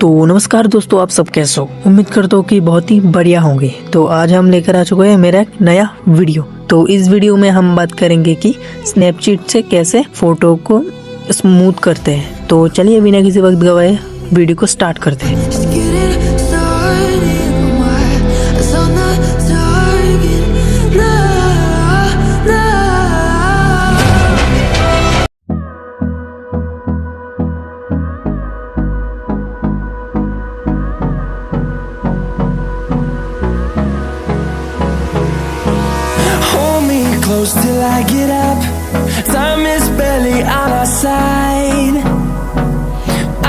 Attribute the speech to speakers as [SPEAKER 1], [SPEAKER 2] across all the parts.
[SPEAKER 1] तो नमस्कार दोस्तों, आप सब कैसे हो? उम्मीद करता हूँ कि बहुत ही बढ़िया होंगे। तो आज हम लेकर आ चुके हैं मेरा एक नया वीडियो। तो इस वीडियो में हम बात करेंगे कि स्नैपचैट से कैसे फोटो को स्मूथ करते हैं। तो चलिए बिना किसी वक्त गवाए वीडियो को स्टार्ट करते हैं।
[SPEAKER 2] Close till I get up. Time is barely on our side.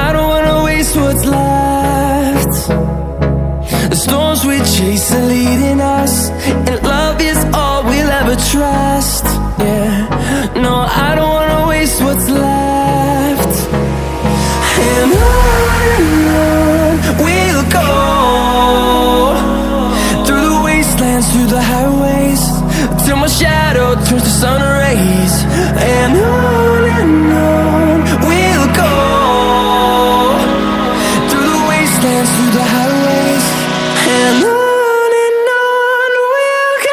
[SPEAKER 2] I don't wanna waste what's left. The storms we chase are leading us, and love is all we'll ever trust. Yeah, no, I don't wanna waste what's left. And on we'll go, through the wastelands, through the highways, till my shadow turns to sun rays. And on we'll go, through the wastelands, through the highways. And on we'll go.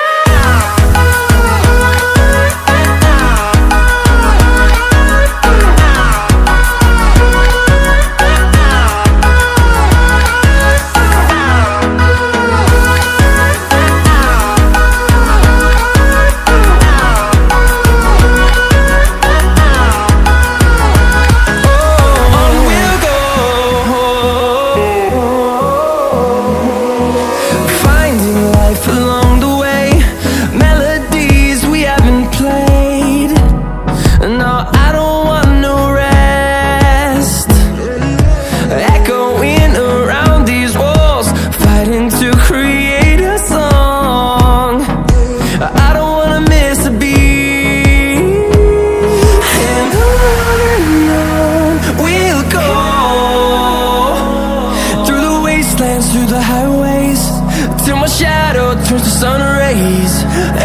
[SPEAKER 2] Through the highways, till my shadow turns to sun rays.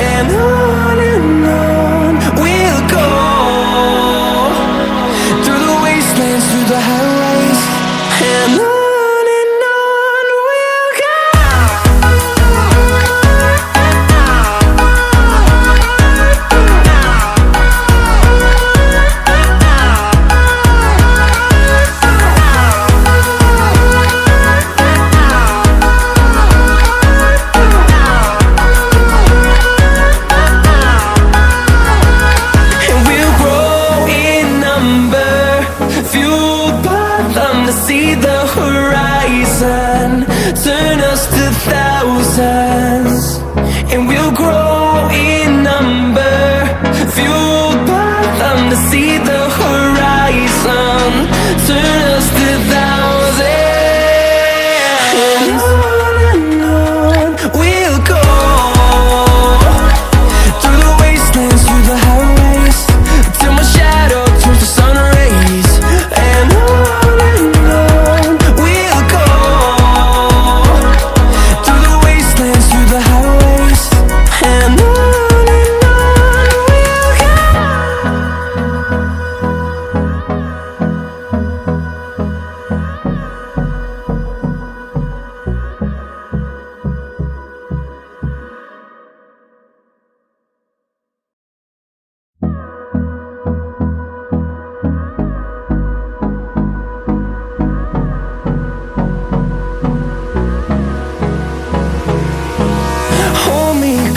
[SPEAKER 2] And on we'll go, through the wastelands, through the highways. And on we'll go. See the horizon, turn us to thousands, and we'll grow in number, fueled by them. To see the horizon, turn us to thousands, and on we'll go, through the wastelands, through the highways, till my shadow turns to sun rays. And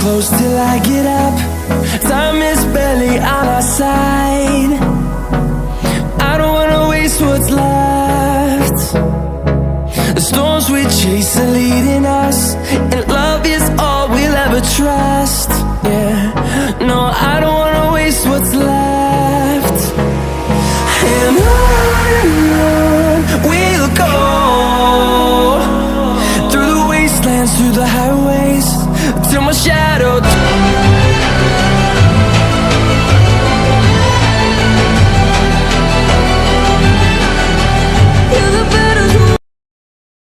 [SPEAKER 2] close till I get up. Time is barely on our side.